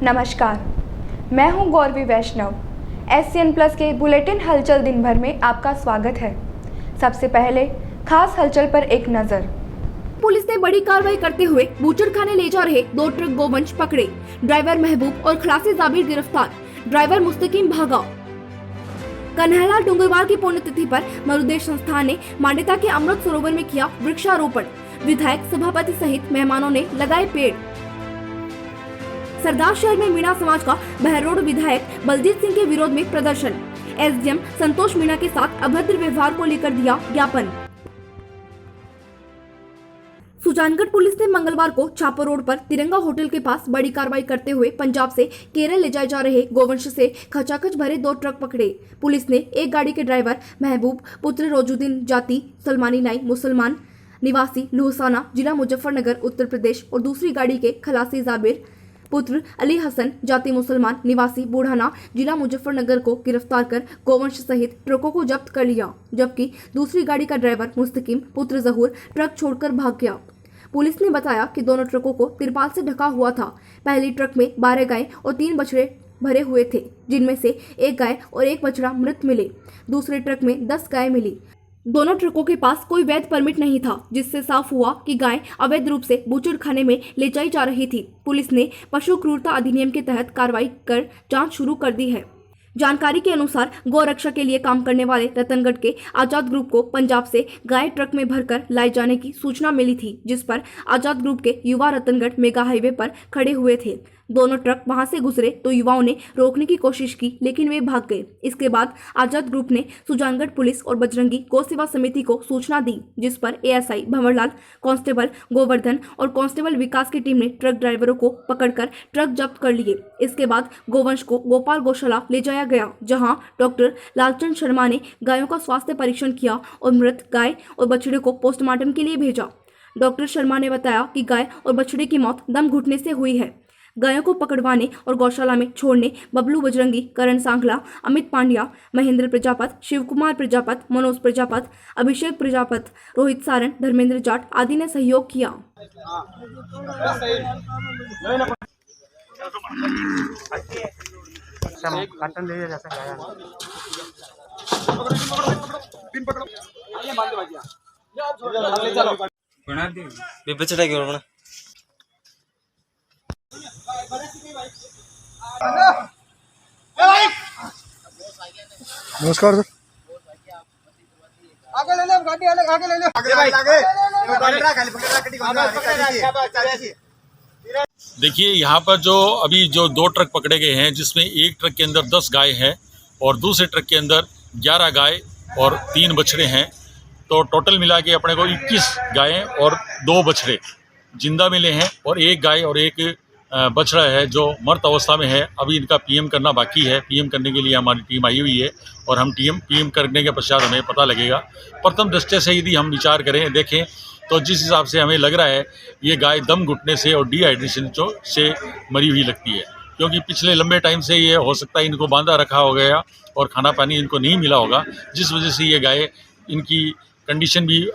नमस्कार, मैं हूं गौरवी वैष्णव। SCN प्लस के बुलेटिन हलचल दिन भर में आपका स्वागत है। सबसे पहले खास हलचल पर एक नजर। पुलिस ने बड़ी कार्रवाई करते हुए बूचड़खाने ले जा रहे 2 ट्रक गोवंश पकड़े। ड्राइवर महबूब और खलासी जाबिर गिरफ्तार। ड्राइवर मुस्तकीम भागा। कन्हैयालाल डूंगरवार की पुण्यतिथि पर मरुदेश संस्थान ने मान्यता के अमृत सरोवर में किया वृक्षारोपण। विधायक, सभापति सहित मेहमानों ने लगाए पेड़। सरदार शहर में मीणा समाज का बहरोड विधायक बलजीत सिंह के विरोध में प्रदर्शन। SDM संतोष मीणा के साथ अभद्र व्यवहार को लेकर दिया ज्ञापन। सुजानगढ़ पुलिस ने मंगलवार को छापर रोड पर तिरंगा होटल के पास बड़ी कार्रवाई करते हुए पंजाब से केरल ले जाए जा रहे गोवंश से खचाखच भरे 2 ट्रक पकड़े। पुलिस ने एक गाड़ी के ड्राइवर महबूब पुत्र रोजुद्दीन, जाति सलमानी नाई, मुसलमान, निवासी लुहसाना, जिला मुजफ्फरनगर, उत्तर प्रदेश और दूसरी गाड़ी के खलासी जाबिर पुत्र अली हसन, जाति मुसलमान, निवासी बूढ़ाना, जिला मुजफ्फरनगर को गिरफ्तार कर गोवंश सहित ट्रकों को जब्त कर लिया, जबकि दूसरी गाड़ी का ड्राइवर मुस्तकीम पुत्र जहूर ट्रक छोड़कर भाग गया। पुलिस ने बताया कि दोनों ट्रकों को तिरपाल से ढका हुआ था। पहली ट्रक में 12 गाय और 3 बछड़े भरे हुए थे, जिनमें से 1 गाय और 1 बछड़ा मृत मिले। दूसरे ट्रक में 10 गाय मिली। दोनों ट्रकों के पास कोई वैध परमिट नहीं था, जिससे साफ हुआ कि गाय अवैध रूप से बूचड़खाने में ले जाई जा रही थी। पुलिस ने पशु क्रूरता अधिनियम के तहत कार्रवाई कर जांच शुरू कर दी है। जानकारी के अनुसार गौरक्षा के लिए काम करने वाले रतनगढ़ के आजाद ग्रुप को पंजाब से गाय ट्रक में भरकर लाए जाने की सूचना मिली थी, जिस पर आजाद ग्रुप के युवा रतनगढ़ मेगा हाईवे पर खड़े हुए थे। दोनों ट्रक वहां से गुजरे तो युवाओं ने रोकने की कोशिश की, लेकिन वे भाग गए। इसके बाद आजाद ग्रुप ने सुजानगढ़ पुलिस और बजरंगी गौ सेवा समिति को सूचना दी, जिस पर ASI भंवरलाल, कांस्टेबल गोवर्धन और कांस्टेबल विकास की टीम ने ट्रक ड्राइवरों को पकड़कर ट्रक जब्त कर लिए। इसके बाद गोवंश को गोपाल गौशाला ले जाया गया, जहां डॉक्टर लालचंद शर्मा ने गायों का स्वास्थ्य परीक्षण किया और मृत गाय और बछड़े को पोस्टमार्टम के लिए भेजा। डॉक्टर शर्मा ने बताया कि गाय और बछड़े की मौत दम घुटने से हुई है। गायों को पकड़वाने और गौशाला में छोड़ने बबलू बजरंगी, करण सांगला, अमित पांड्या, महेंद्र प्रजापत, शिवकुमार प्रजापत, मनोज प्रजापत, अभिषेक प्रजापत, रोहित सारण, धर्मेंद्र जाट आदि ने सहयोग किया। नमस्कार सर। आगे ले लो गाड़ी, आगे ले लो देखिए, यहाँ पर जो 2 ट्रक पकड़े गए हैं, जिसमें एक ट्रक के अंदर 10 गाय हैं और दूसरे ट्रक के अंदर 11 गाय और 3 बछड़े हैं। तो टोटल मिला के अपने को 21 गायें और 2 बछड़े जिंदा मिले हैं और 1 गाय और 1 बछड़ा है जो मृत अवस्था में है। अभी इनका PM करना बाकी है। PM करने के लिए हमारी टीम आई हुई है और हम PM करने के पश्चात हमें पता लगेगा। प्रथम दृष्टि से यदि हम विचार करें, देखें तो जिस हिसाब से हमें लग रहा है, ये गाय दम घुटने से और डिहाइड्रेशन से मरी हुई लगती है, क्योंकि पिछले लंबे टाइम से ये हो सकता है इनको बांधा रखा हो गया और खाना पानी इनको नहीं मिला होगा, जिस वजह से ये गाय, इनकी कंडीशन भी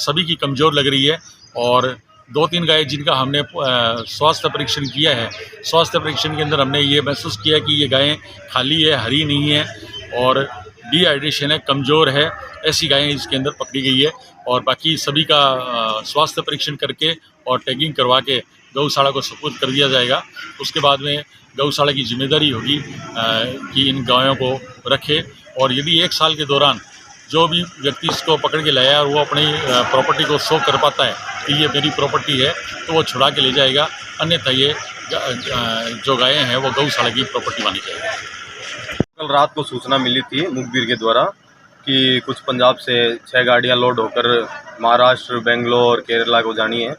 सभी की कमज़ोर लग रही है। और 2-3 गाय जिनका हमने स्वास्थ्य परीक्षण किया है, स्वास्थ्य परीक्षण के अंदर हमने ये महसूस किया कि ये गायें खाली है, हरी नहीं है और डिहाइड्रेशन है, कमज़ोर है। ऐसी गायें इसके अंदर पकड़ी गई है और बाकी सभी का स्वास्थ्य परीक्षण करके और टैगिंग करवा के गौशाला को सुपुर्द कर दिया जाएगा। उसके बाद में गौशाला की जिम्मेदारी होगी कि इन गायों को रखे, और यदि 1 साल के दौरान जो भी व्यक्ति इसको पकड़ के लाया और वो अपनी प्रॉपर्टी को शो कर पाता है कि ये मेरी प्रॉपर्टी है, तो वो छुड़ा के ले जाएगा, अन्यथा ये जो गायें हैं वो गौशाला की प्रॉपर्टी मानी जाएगी। कल रात को सूचना मिली थी मुखबिर के द्वारा कि कुछ पंजाब से 6 गाड़ियां लोड होकर महाराष्ट्र, बेंगलोर, केरला को जानी है।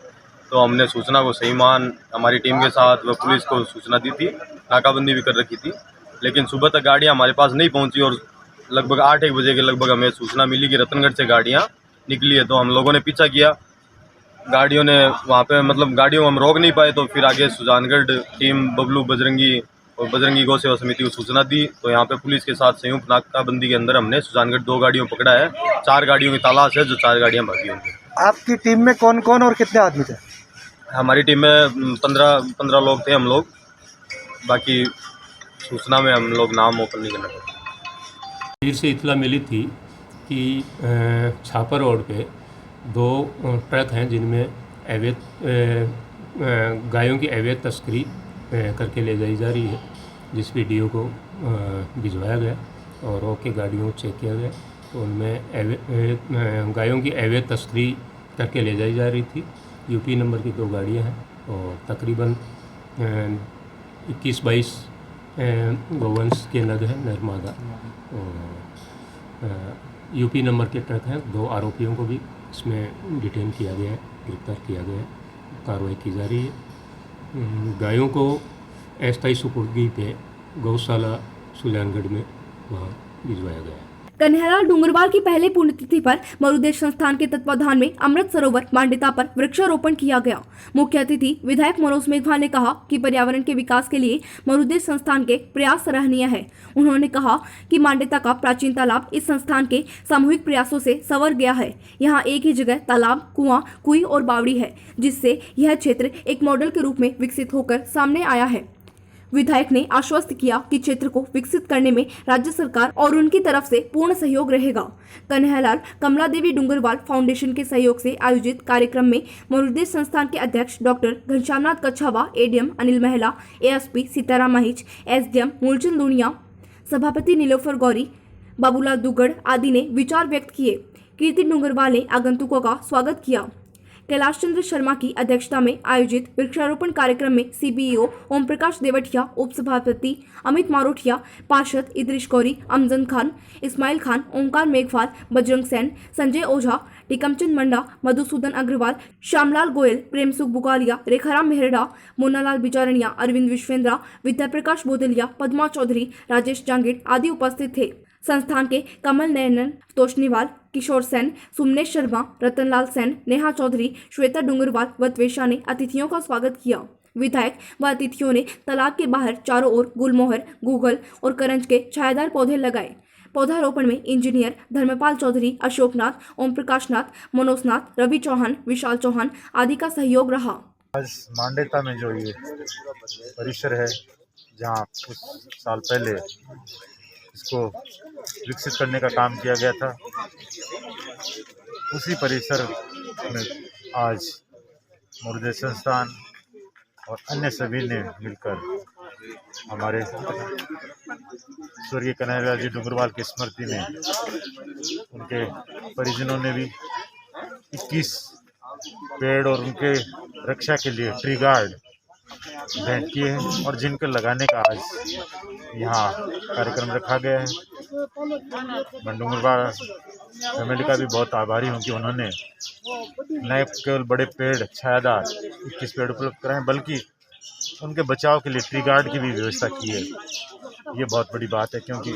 तो हमने सूचना को सही मान हमारी टीम के साथ व पुलिस को सूचना दी थी, नाकाबंदी भी कर रखी थी, लेकिन सुबह तक गाड़ियाँ हमारे पास नहीं पहुँची और लगभग 8-1 बजे के लगभग हमें सूचना मिली कि रतनगढ़ से गाड़ियाँ निकली है। तो हम लोगों ने पीछा किया, गाड़ियों ने वहाँ पे गाड़ियों को हम रोक नहीं पाए। तो फिर आगे सुजानगढ़ टीम, बबलू बजरंगी और बजरंगी गौ सेवा समिति को सूचना दी। तो यहाँ पे पुलिस के साथ संयुक्त नाकाबंदी के अंदर हमने सुजानगढ़ 2 गाड़ियों को पकड़ा है। 4 गाड़ियों की तलाश है, जो 4 गाड़ियाँ भागी होंगी। आपकी टीम में कौन कौन और कितने आदमी थे? हमारी टीम में 15 लोग थे हम लोग। बाकी सूचना में हम लोग नाम ओपन नहीं करना चाहते। फिर से इतला मिली थी कि छापर रोड पे 2 ट्रक हैं जिनमें गायों की अवैध तस्करी करके ले जाई जा रही है, जिस वीडियो को भिजवाया गया और रोक के गाड़ियों को चेक किया गया तो उनमें गायों की अवैध तस्करी करके ले जाई जा रही थी। यूपी नंबर की 2 गाड़ियां हैं और तकरीबन 21-22 गोवंश के नग हैं नरमादा और यूपी नंबर के ट्रक हैं। 2 आरोपियों को भी इसमें डिटेन किया गया है, गिरफ्तार किया गया है, कार्रवाई की जा रही है। गायों को अस्थायी सुपुर्दगी पे गौशाला सुजानगढ़ में वहाँ भिजवाया गया है। कन्हैयालाल डूंगरवाल की पहले पुण्यतिथि पर मरुदेश संस्थान के तत्वाधान में अमृत सरोवर मांडेता पर वृक्षारोपण किया गया। मुख्य अतिथि विधायक मनोज मेघवाल ने कहा कि पर्यावरण के विकास के लिए मरुदेश संस्थान के प्रयास सराहनीय है। उन्होंने कहा कि मांडेता का प्राचीन तालाब इस संस्थान के सामूहिक प्रयासों से संवर गया है। यहाँ एक ही जगह तालाब, कुआं, कुई और बावड़ी है, जिससे यह क्षेत्र एक मॉडल के रूप में विकसित होकर सामने आया है। विधायक ने आश्वस्त किया कि क्षेत्र को विकसित करने में राज्य सरकार और उनकी तरफ से पूर्ण सहयोग रहेगा। कन्हैयालाल कमला देवी डूंगरवाल फाउंडेशन के सहयोग से आयोजित कार्यक्रम में मरुदेश संस्थान के अध्यक्ष डॉक्टर घनश्यामनाथ कच्छावा, एडीएम अनिल महिला, एएसपी सीताराम माहिच, एसडीएम मूलचंद दुनिया, सभापति नीलोफर गौरी, बाबूलाल दुगड़ आदि ने विचार व्यक्त किए। कीर्ति डूंगरवाल ने आगंतुकों का स्वागत किया। कैलाश चंद्र शर्मा की अध्यक्षता में आयोजित वृक्षारोपण कार्यक्रम में सीबीईओ ओम प्रकाश देवटिया, उप सभापति अमित मारोठिया, पार्षद इद्रिश गौरी, अमजद खान, इस्माइल खान, ओंकार मेघवाल, बजरंग सेन, संजय ओझा, टिकमचंद मंडा, मधुसूदन अग्रवाल, श्यामलाल गोयल, प्रेमसुख बुगालिया, रेखाराम मेहरडा, मुन्नालाल बिचारणिया, अरविंद विश्वेंद्रा, विद्या प्रकाश बोदलिया, पद्मा चौधरी, राजेश जांगिड़ आदि उपस्थित थे। संस्थान के कमल नयनन तोशनीवाल, किशोर सेन, सुमनेश शर्मा, रतनलाल सेन, नेहा चौधरी, श्वेता डूंगरवाल व त्वेषा ने अतिथियों का स्वागत किया। विधायक व अतिथियों ने तालाब के बाहर चारों ओर गुलमोहर, गूगल और करंज के छायादार पौधे लगाए। पौधारोपण में इंजीनियर धर्मपाल चौधरी, अशोकनाथ, ओम प्रकाश नाथ, मनोजनाथ, रवि चौहान, विशाल चौहान आदि का सहयोग रहा। आज मांडेता में जो ये परिसर है, जहाँ कुछ साल पहले इसको विकसित करने का काम किया गया था, उसी परिसर में आज मरुदेश संस्थान और अन्य सभी ने मिलकर हमारे स्वर्गीय कन्हैयालाल जी डूंगरवाल की स्मृति में उनके परिजनों ने भी 21 पेड़ और उनके रक्षा के लिए ट्री गार्ड भेंट किए हैं और जिनके लगाने का आज यहाँ कार्यक्रम रखा गया है। मैं डूंगरवाल फैमिली का भी बहुत आभारी हूँ कि उन्होंने नए केवल बड़े पेड़ छायादार 21 पेड़ उपलब्ध कराए, बल्कि उनके बचाव के लिए ट्री गार्ड की भी व्यवस्था की है। ये बहुत बड़ी बात है, क्योंकि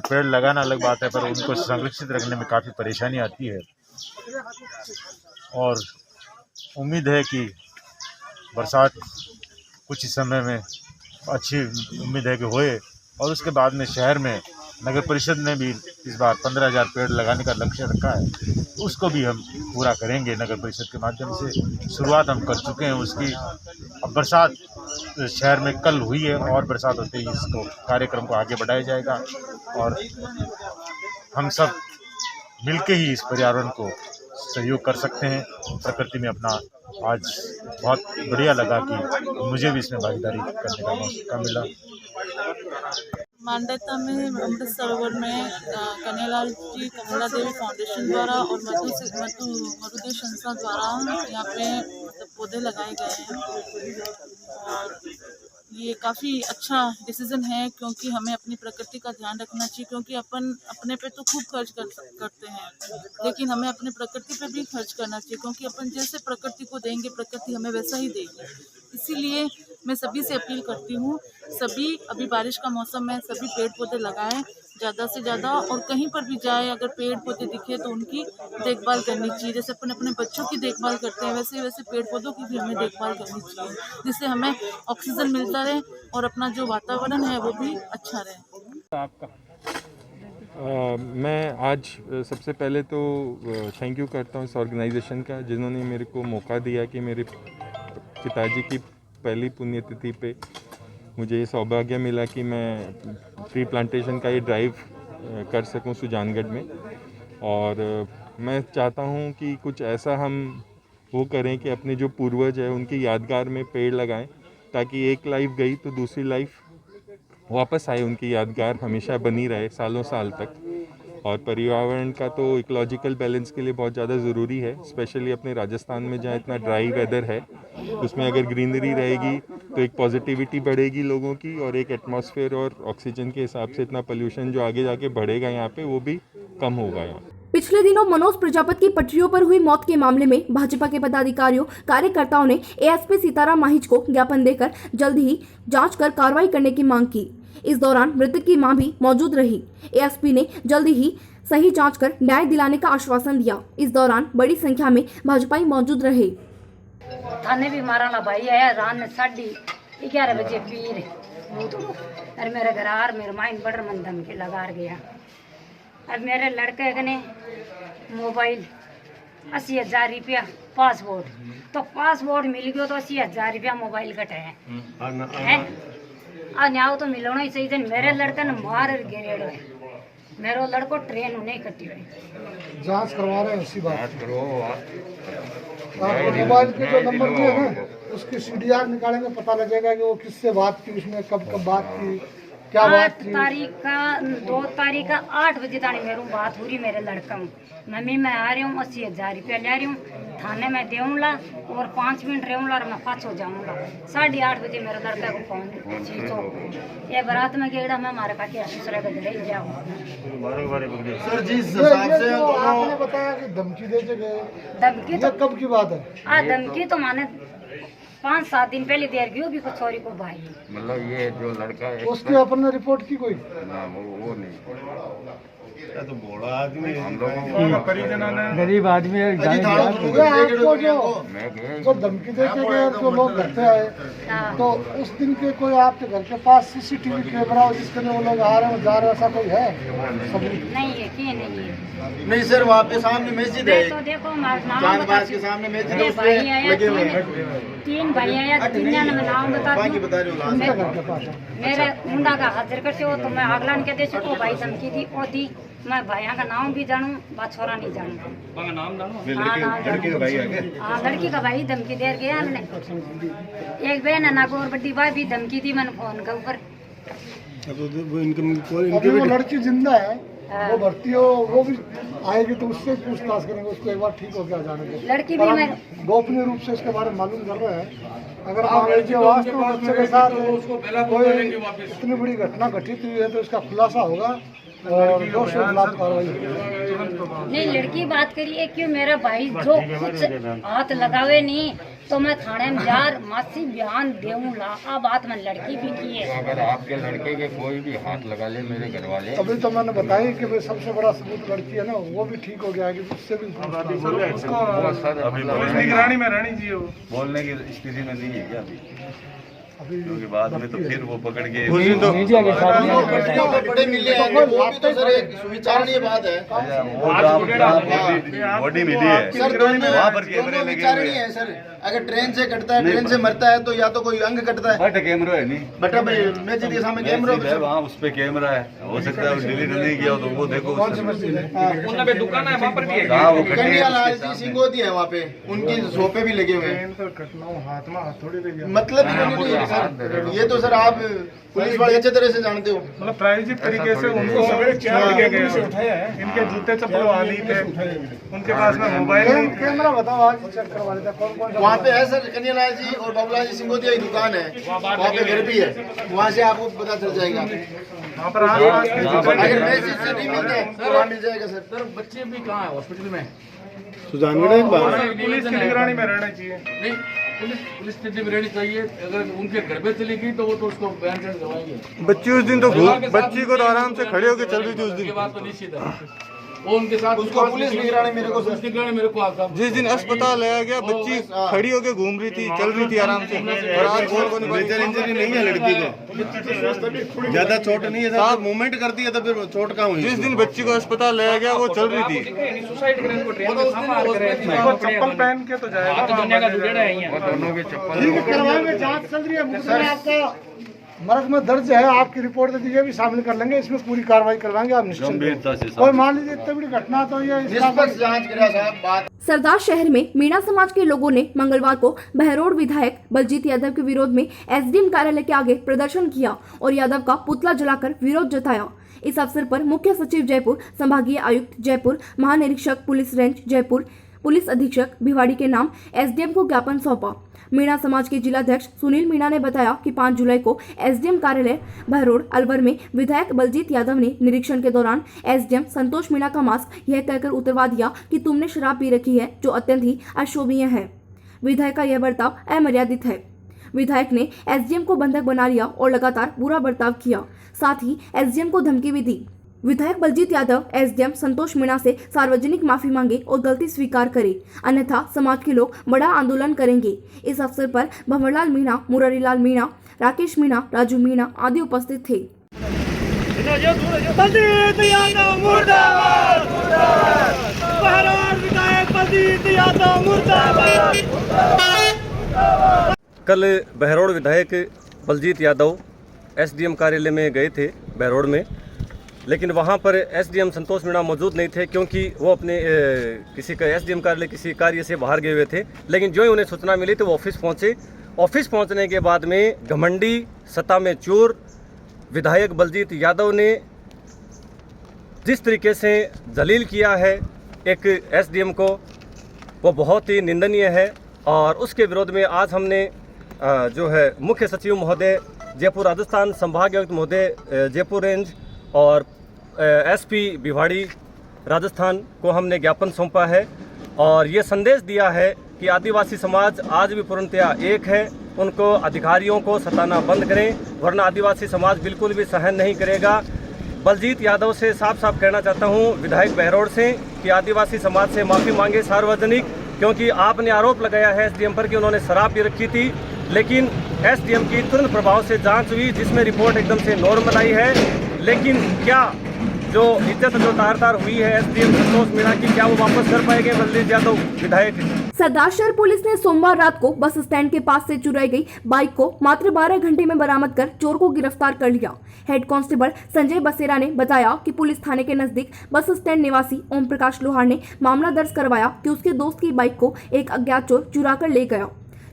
पेड़ लगाना अलग बात है, पर उनको संरक्षित रखने में काफ़ी परेशानी आती है। और उम्मीद है कि बरसात कुछ ही समय में अच्छी उम्मीद है कि होए, और उसके बाद में शहर में नगर परिषद ने भी इस बार 15,000 पेड़ लगाने का लक्ष्य रखा है, उसको भी हम पूरा करेंगे। नगर परिषद के माध्यम से शुरुआत हम कर चुके हैं उसकी। अब बरसात शहर में कल हुई है और बरसात होते ही इसको कार्यक्रम को आगे बढ़ाया जाएगा, और हम सब मिलके ही इस पर्यावरण को सहयोग कर सकते हैं। प्रकृति में अपना आज बहुत बढ़िया लगा कि मुझे भी इसमें भागीदारी करने का मौका मिला। मांडेता में अमृत सरोवर में कन्हैयालाल जी कमला देवी फाउंडेशन द्वारा और मरुदेश संस्था द्वारा यहाँ पे मतलब पौधे लगाए गए हैं, और ये काफ़ी अच्छा डिसीज़न है, क्योंकि हमें अपनी प्रकृति का ध्यान रखना चाहिए। क्योंकि अपन अपने पे तो खूब खर्च करते हैं, लेकिन हमें अपनी प्रकृति पे भी खर्च करना चाहिए, क्योंकि अपन जैसे प्रकृति को देंगे प्रकृति हमें वैसा ही देगी। इसीलिए मैं सभी से अपील करती हूँ, सभी अभी बारिश का मौसम है, सभी पेड़ पौधे लगाएं ज़्यादा से ज़्यादा, और कहीं पर भी जाए अगर पेड़ पौधे दिखे तो उनकी देखभाल करनी चाहिए। जैसे अपन अपने बच्चों की देखभाल करते हैं, वैसे पेड़ पौधों की भी हमें देखभाल करनी चाहिए, जिससे हमें ऑक्सीजन मिलता रहे और अपना जो वातावरण है वो भी अच्छा रहे। आपका मैं आज सबसे पहले तो थैंक यू करता हूँ इस ऑर्गेनाइजेशन का, जिन्होंने मेरे को मौका दिया कि मेरे पिताजी की पहली पुण्यतिथि पे मुझे ये सौभाग्य मिला कि मैं ट्री प्लांटेशन का ये ड्राइव कर सकूं सुजानगढ़ में। और मैं चाहता हूं कि कुछ ऐसा हम वो करें कि अपने जो पूर्वज है उनकी यादगार में पेड़ लगाएं, ताकि एक लाइफ गई तो दूसरी लाइफ वापस आए, उनकी यादगार हमेशा बनी रहे सालों साल तक। और पर्यावरण का तो इकोलॉजिकल बैलेंस के लिए बहुत ज़्यादा ज़रूरी है, स्पेशली अपने राजस्थान में जहाँ इतना ड्राई वेदर है। उसमें अगर ग्रीनरी रहेगी तो एक पॉजिटिविटी बढ़ेगी लोगों की, और एक एटमॉस्फेयर और ऑक्सीजन के हिसाब से इतना पोल्यूशन जो आगे जाके बढ़ेगा यहाँ पे वो भी कम होगा यहाँ। पिछले दिनों मनोज प्रजापति की पटरियों पर हुई मौत के मामले में भाजपा के पदाधिकारियों कार्यकर्ताओं ने एएसपी सीताराम माहिज को ज्ञापन देकर जल्द ही जांच कर कार्रवाई करने की मांग की। इस दौरान मृतक की मां भी मौजूद रही। एएसपी ने जल्द ही सही जांच कर न्याय दिलाने का आश्वासन दिया। इस दौरान बड़ी संख्या में भाजपाई मौजूद रहे। थाने भी मारा भाई आया रात में 11:30 बजे पीर और मेरे घर आर मेरे माइन बड़ मन धमकी लगा गया। अब मेरे लड़के ने मोबाइल 80,000 रुपया पासपोर्ट, तो पासपोर्ट मिल गयो तो 80,000 रुपया मोबाइल कटे है। न्याय तो मिलना ही चाहिए। मेरे लड़के ने मार गिरेड़ है, मेरे लड़को ट्रेन नहीं कटी हुई। जांच करवा रहे हैं, इसी बात करो। मोबाइल के जो नंबर दिए ना उसकी सीडीआर निकालेंगे, पता लगेगा कि वो किससे बात की, उसने कब बात की, क्या बात की। 2 तारीख का 8 बजे तक मेरे बात हो रही। मेरे लड़का मम्मी मैं आ रही हूँ, 80,000 रुपया ले रही हूँ, थाने में देऊँगा और 5 मिनट रहूँगा और मैं पाछो जाऊँगा। 8:30 बजे मेरे लड़का को फोन चीजो ये बारात में गेड़ा मैं हमारे पाके दूसरे का घर ही जाऊँ। सर जिस हिसाब से आपने बताया कि धमकी दे के गए, धमकी तो कब की बात है? धमकी तो माने 5-7 दिन पहले देर गई भी कुछ छोरी को भाई। मतलब ये जो लड़का है उसकी अपन ने रिपोर्ट की कोई ना, वो नहीं। तो बड़ा आदमी गरीब आदमी है। आपको जो धमकी दे के गए जो लोग घर पे आए, तो उस दिन के कोई आपके घर के पास सीसीटीवी कैमरा हो जिसके लिए वो लोग आ रहे हैं जा रहे हैं, ऐसा कोई है? नहीं है कि नहीं है। नहीं सर, वहाँ पे सामने मस्जिद है, तो देखो नाम चांदबाज के सामने मस्जिद है, उस पे लगे हुए हैं 3 भाई आया, 3 जन में नाम बता मेरे मुंडा का हाजिर कर हो तो मैं अगला नहीं कहते ओ भाई धमकी दी ओ दी। मैं भाइयों का नाम भी जानूं, बा छोरा नहीं जानूं। नाम लड़की का भाई धमकी दे गया हमने। एक बहन है नागौर बड्डी भाई भी धमकी दी मैंने फोन के ऊपर। वो लड़की जिंदा है, वो भर्ती हो, वो भी आएगी तो उससे पूछताछ करेंगे, उसको एक बार ठीक हो गया जाने के। लड़की भी मैं गोपनीय रूप से इसके बारे में मालूम कर रहे हैं। अगर मान लीजिए वास्तव में बच्चे के साथ कोई इतनी बड़ी घटना घटित हुई है तो इसका खुलासा होगा और दोष के खिलाफ कार्रवाई होगी। नहीं लड़की बात करिए क्यों मेरा भाई जो कुछ हाथ लगावे नहीं तो मैं थाने में जार मासी बयान देऊंगा। आ बात मैं लड़की भी की है। अगर आपके लड़के के कोई भी हाथ लगा ले मेरे घर वाले, अभी तो मैंने बताया कि भाई सबसे बड़ा सबूत लड़की है ना, वो भी ठीक हो गया कि उससे भी निगरानी में रहनी चाहिए, बोलने की स्थिति में नहीं है क्या अभी? क्योंकि बाद में तो फिर वो पकड़ के बड़े मिले हैं, वो भी तो सर एक सुविचारणीय बात है। बॉडी मिली है सर, वहाँ पर कैमरे लगे हुए हैं सर। अगर ट्रेन से कटता है, ट्रेन से मरता है तो या तो कोई अंग कटता है, बट कैमरा है नहीं, बटा मैं जी सामने कैमरा है वहाँ, उस पे कैमरा है, हो सकता है डिलीट नहीं किया तो वो देखो दुकान है वहाँ पर भी है, सिंगोती है वहाँ पे, उनकी सोफे भी लगे हुए हैं। हाथ में हाथ थोड़ी लगे, मतलब सर ये तो सर आप पुलिस वाले अच्छे तरह से जानते हो। मतलब प्रायोजित तरीके से उनको उठाया है, इनके जूते चप्पल वाली थे, उनके पास में मोबाइल नहीं, कैमरा बताओ आज चेक करवा लेते हैं कौन कौन। वहाँ पे है सर कन्हैयालाल जी और बाबूलाल जी सिंगोतिया की दुकान है, वहाँ पे घर भी है, वहाँ से आपको पता चल जाएगा। वहाँ पर अगर मैसेज से नहीं मिलता है तो वहाँ मिल जाएगा सर। सर बच्चे भी कहाँ है हॉस्पिटल में? सुजानगढ़ एक बार पुलिस की निगरानी में रहना चाहिए। पुलिस स्थिति में रहनी चाहिए। अगर उनके घर पे चली गई तो वो तो उसको बयान से दवाएंगे। बच्ची उस दिन तो बच्ची को तो आराम से खड़े होकर चल रही थी उस दिन, बात तो निश्चित है वो उनके साथ उसको पुलिस निगरानी मेरे को जिस दिन अस्पताल लाया गया बच्ची खड़ी होकर घूम रही थी, चल रही थी आराम से, और आज बोल को मेजर इंजरी नहीं है लड़की को, ज्यादा चोट नहीं है सर, मूवमेंट करती है तो फिर चोट कहाँ हुई? जिस दिन बच्ची को अस्पताल लाया गया वो चल रही थी। चप्पल पहन के तो जाएगा, दुनिया का दुनिया है, दोनों के चप्पल करवाएंगे, जांच चल रही है। आपका मरक में दर्ज है, आपकी रिपोर्ट दे दीजिए, भी शामिल कर लेंगे, इसमें पूरी कार्रवाई करवाएंगे आप निश्चिंत गंभीरता रहिए। से कोई मान लीजिए इतनी बड़ी घटना तो ये निष्पक्ष जांच करा साहब बात। सरदार शहर में मीणा समाज के लोगों ने मंगलवार को बहरोड विधायक बलजीत यादव के विरोध में एसडीएम कार्यालय के आगे प्रदर्शन किया और यादव का पुतला जलाकर विरोध जताया। इस अवसर पर मुख्य सचिव जयपुर, संभागीय आयुक्त जयपुर, महानिरीक्षक पुलिस रेंज जयपुर, पुलिस अधीक्षक भिवाड़ी के नाम एसडीएम को ज्ञापन सौंपा। मीणा समाज के जिलाध्यक्ष सुनील मीणा ने बताया कि 5 जुलाई को एसडीएम कार्यालय बहरोड अलवर में विधायक बलजीत यादव ने निरीक्षण के दौरान एसडीएम संतोष मीणा का मास्क यह कहकर उतरवा दिया कि तुमने शराब पी रखी है, जो अत्यंत ही अशोभनीय है। विधायक का यह बर्ताव अमर्यादित है। विधायक ने एसडीएम को बंधक बना लिया और लगातार बुरा बर्ताव किया, साथ ही एसडीएम को धमकी भी दी। विधायक बलजीत यादव एसडीएम संतोष मीणा से सार्वजनिक माफी मांगे और गलती स्वीकार करे, अन्यथा समाज के लोग बड़ा आंदोलन करेंगे। इस अवसर पर भंवरलाल मीणा, मुरारीलाल मीणा, राकेश मीणा, राजू मीणा आदि उपस्थित थे। कल बहरोड विधायक बलजीत यादव एसडीएम कार्यालय में गए थे बहरोड में, लेकिन वहाँ पर एसडीएम संतोष मीणा मौजूद नहीं थे क्योंकि वो अपने किसी का एसडीएम कार्यालय किसी कार्य से बाहर गए हुए थे। लेकिन जो ही उन्हें सूचना मिली तो वो ऑफिस पहुँचे। ऑफिस पहुँचने के बाद में घमंडी, सत्ता में चूर विधायक बलजीत यादव ने जिस तरीके से जलील किया है एक एसडीएम को, वो बहुत ही निंदनीय है। और उसके विरोध में आज हमने जो है मुख्य सचिव महोदय जयपुर राजस्थान, संभागीय आयुक्त महोदय जयपुर रेंज और एसपी भिवाड़ी राजस्थान को हमने ज्ञापन सौंपा है और ये संदेश दिया है कि आदिवासी समाज आज भी पूर्णतया एक है। उनको अधिकारियों को सताना बंद करें, वरना आदिवासी समाज बिल्कुल भी सहन नहीं करेगा। बलजीत यादव से साफ साफ कहना चाहता हूँ, विधायक बहरोड से, कि आदिवासी समाज से माफ़ी मांगे सार्वजनिक, क्योंकि आपने आरोप लगाया है एसडीएम पर कि उन्होंने शराब पी रखी थी। लेकिन एसडीएम की तुरंत प्रभाव से जांच हुई जिसमें रिपोर्ट एकदम से नॉर्मल आई है। लेकिन क्या जो इज्जत जो तार हुई है एसडीएम संतोष मीणा की, क्या वो वापस कर पाएंगे बलजीत यादव विधायक? सरदार शहर पुलिस ने सोमवार रात को बस स्टैंड के पास से चुराई गई बाइक को मात्र 12 घंटे में बरामद कर चोर को गिरफ्तार कर लिया। हेड कांस्टेबल संजय बसेरा ने बताया कि पुलिस थाने के नजदीक बस स्टैंड निवासी ओम प्रकाश लोहार ने मामला दर्ज करवाया कि उसके दोस्त की बाइक को एक अज्ञात चोर चुरा कर ले गया।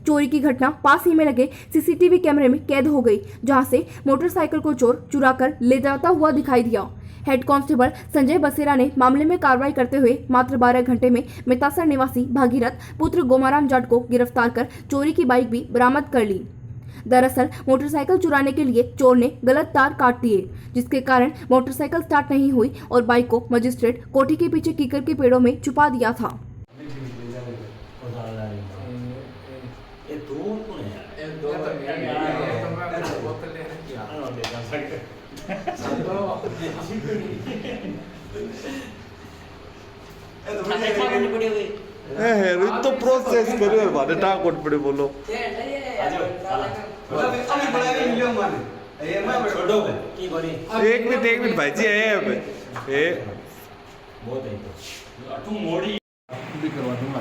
चोरी की घटना पास ही में लगे सीसीटीवी कैमरे में कैद हो गई, जहां से मोटरसाइकिल को चोर चुरा कर ले जाता हुआ दिखाई दिया। हेड कांस्टेबल संजय बसेरा ने मामले में कार्रवाई करते हुए मात्र 12 घंटे में मितासर निवासी भागीरथ पुत्र गोमाराम जाट को गिरफ्तार कर चोरी की बाइक भी बरामद कर ली। दरअसल मोटरसाइकिल चुराने के लिए चोर ने गलत तार काट दिए, जिसके कारण मोटरसाइकिल स्टार्ट नहीं हुई और बाइक को मजिस्ट्रेट कोठी के पीछे कीकर के पेड़ों में छुपा दिया था। तो प्रोसेस करो माने टाकोट पड़े बोलो एक मिनट भाई जी है अब ए बहुत है तो मोड़ी भी करवा दूंगा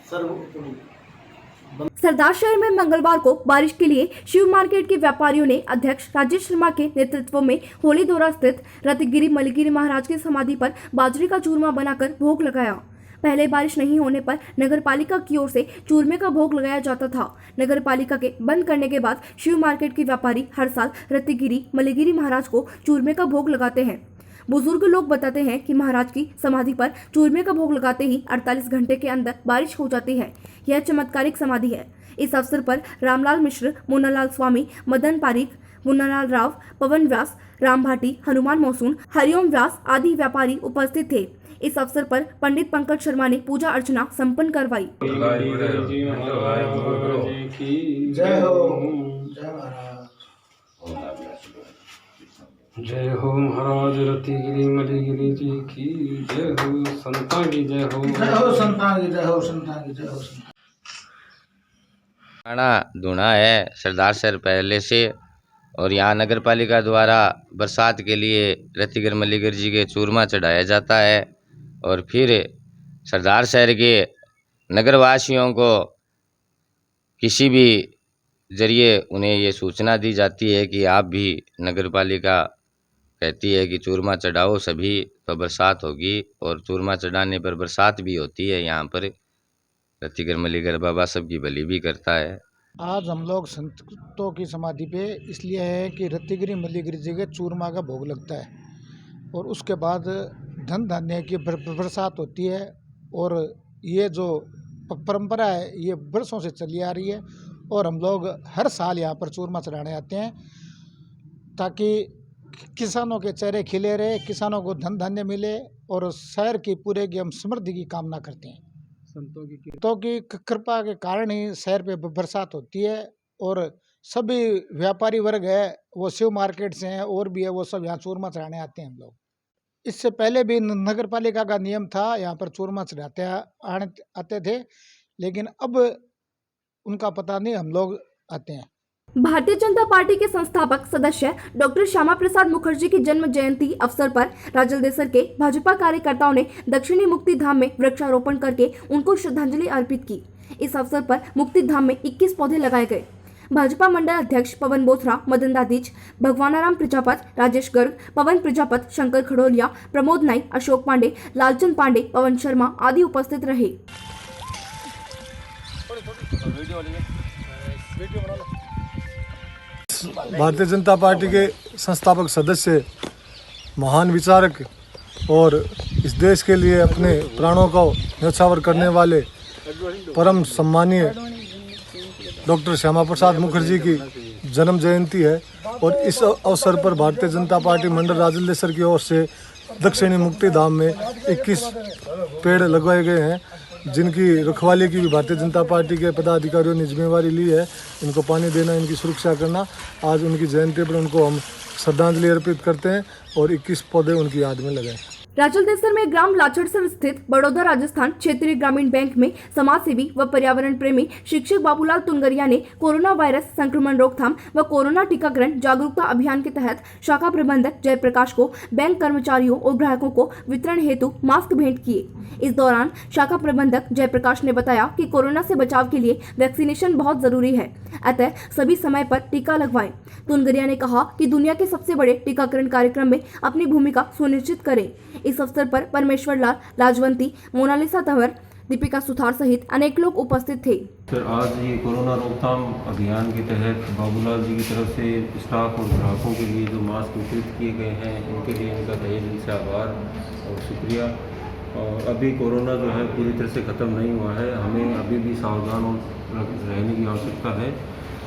सर। सरदार शहर में मंगलवार को बारिश के लिए शिव मार्केट के व्यापारियों ने अध्यक्ष राजेश शर्मा के नेतृत्व में होली दौरा स्थित रत्नगिरी मलिगिरी महाराज की समाधि पर बाजरे का चूरमा बनाकर भोग लगाया। पहले बारिश नहीं होने पर नगरपालिका की ओर से चूरमे का भोग लगाया जाता था। नगरपालिका के बंद करने के बाद शिव मार्केट के व्यापारी हर साल रत्नगिरी मलिगिरी महाराज को चूरमे का भोग लगाते हैं। बुजुर्ग लोग बताते हैं कि महाराज की समाधि पर चूरमे का भोग लगाते ही 48 घंटे के अंदर बारिश हो जाती है। यह चमत्कारिक समाधि है। इस अवसर पर रामलाल मिश्र, मुन्नालाल स्वामी, मदन पारिक, मुन्नालाल राव, पवन व्यास, राम भाटी, हनुमान मौसून, हरिओम व्यास आदि व्यापारी उपस्थित थे। इस अवसर पर पंडित पंकज शर्मा ने पूजा अर्चना संपन्न करवाई। जय हो महाराज रत्नगिरी मलिगिरी जी की जय हो, संतां की जय हो, जय हो संतां की जय हो, संतां की जय हो। खाना धुना है सरदार शहर पहले से, और यहाँ नगर पालिका द्वारा बरसात के लिए रत्नगिरी मलिगिरी जी के चूरमा चढ़ाया जाता है। और फिर सरदार शहर के नगरवासियों को किसी भी जरिए उन्हें ये सूचना दी जाती है कि आप भी, नगर पालिका कहती है कि चूरमा चढ़ाओ सभी, तो बरसात होगी। और चूरमा चढ़ाने पर बरसात भी होती है। यहाँ पर रतिगर मल्लिगर बाबा सबकी भली भी करता है। आज हम लोग संतों की समाधि पे इसलिए है कि रत्तिगिरी मल्लिगिरी जी के चूरमा का भोग लगता है और उसके बाद धन धान्य की बरसात होती है। और ये जो परंपरा है ये बरसों से चली आ रही है और हम लोग हर साल यहाँ पर चूरमा चढ़ाने आते हैं ताकि किसानों के चेहरे खिले रहे, किसानों को धन धान्य मिले और शहर की पूरे की हम समृद्धि की कामना करते हैं। संतों की कृपा के कारण ही शहर पे बरसात होती है और सभी व्यापारी वर्ग है वो शिव मार्केट से हैं और भी है वो सब यहाँ चूरमा चढ़ाने आते हैं। हम लोग इससे पहले भी नगर पालिका का नियम था यहाँ पर चूरमा चढ़ाते आते थे, लेकिन अब उनका पता नहीं, हम लोग आते हैं। भारतीय जनता पार्टी के संस्थापक सदस्य डॉक्टर श्यामा प्रसाद मुखर्जी की जन्म जयंती अवसर पर राजलदेसर के भाजपा कार्यकर्ताओं ने दक्षिणी मुक्ति धाम में वृक्षारोपण करके उनको श्रद्धांजलि अर्पित की। इस अवसर पर मुक्ति धाम में 21 पौधे लगाए गए। भाजपा मंडल अध्यक्ष पवन बोथरा, मदन दादीज, भगवानाराम प्रजापत, राजेश गर्ग, पवन प्रजापत, शंकर खड़ोलिया, प्रमोद नाइक, अशोक पांडे, लालचंद पांडे, पवन शर्मा आदि उपस्थित रहे। भारतीय जनता पार्टी के संस्थापक सदस्य, महान विचारक और इस देश के लिए अपने प्राणों को न्यौछावर करने वाले परम सम्मानीय डॉक्टर श्यामा प्रसाद मुखर्जी की जन्म जयंती है और इस अवसर पर भारतीय जनता पार्टी मंडल राजलदेसर की ओर से दक्षिणी मुक्ति धाम में 21 पेड़ लगवाए गए हैं, जिनकी रखवाली की भी भारतीय जनता पार्टी के पदाधिकारियों ने जिम्मेवारी ली है। इनको पानी देना, इनकी सुरक्षा करना। आज उनकी जयंती पर उनको हम श्रद्धांजलि अर्पित करते हैं और 21 पौधे उनकी याद में लगाए। राजलदेसर में ग्राम लाचड़सर स्थित बड़ौदा राजस्थान क्षेत्रीय ग्रामीण बैंक में समाजसेवी व पर्यावरण प्रेमी शिक्षक बाबूलाल तुनगरिया ने कोरोना वायरस संक्रमण रोकथाम व कोरोना टीकाकरण जागरूकता अभियान के तहत शाखा प्रबंधक जयप्रकाश को बैंक कर्मचारियों और ग्राहकों को वितरण हेतु मास्क भेंट किए। इस दौरान शाखा प्रबंधक जयप्रकाश ने बताया कि कोरोना से बचाव के लिए वैक्सीनेशन बहुत जरूरी है, अतः सभी समय पर टीका लगवाएं। तुनगरिया ने कहा कि दुनिया के सबसे बड़े टीकाकरण कार्यक्रम में अपनी भूमिका सुनिश्चित करें। इस अवसर पर परमेश्वर लाल, लाजवंती, मोनालिसा तंवर, दीपिका सुथार सहित अनेक लोग उपस्थित थे। सर, आज ये कोरोना रोकथाम अभियान के तहत बाबूलाल जी की तरफ से स्टाफ और ग्राहकों के लिए जो मास्क वितरित किए गए हैं, उनके लिए इनका तहे दिल से आभार और शुक्रिया। और अभी कोरोना जो है पूरी तरह से ख़त्म नहीं हुआ है, हमें अभी भी सावधान रहने की आवश्यकता है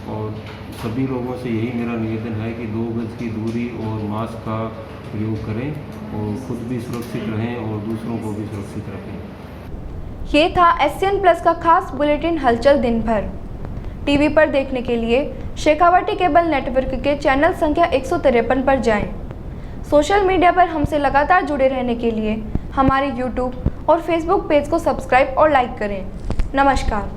और सभी लोगों से यही मेरा निवेदन है कि 2 गज की दूरी और मास्क का प्रयोग करें और खुद भी सुरक्षित रहें और दूसरों को भी सुरक्षित रखें। ये था SCN प्लस का खास बुलेटिन हलचल दिन भर। टीवी पर देखने के लिए शेखावाटी केबल नेटवर्क के चैनल संख्या 153 पर जाएं। सोशल मीडिया पर हमसे लगातार जुड़े रहने के लिए हमारे YouTube और Facebook पेज को सब्सक्राइब और लाइक करें। नमस्कार।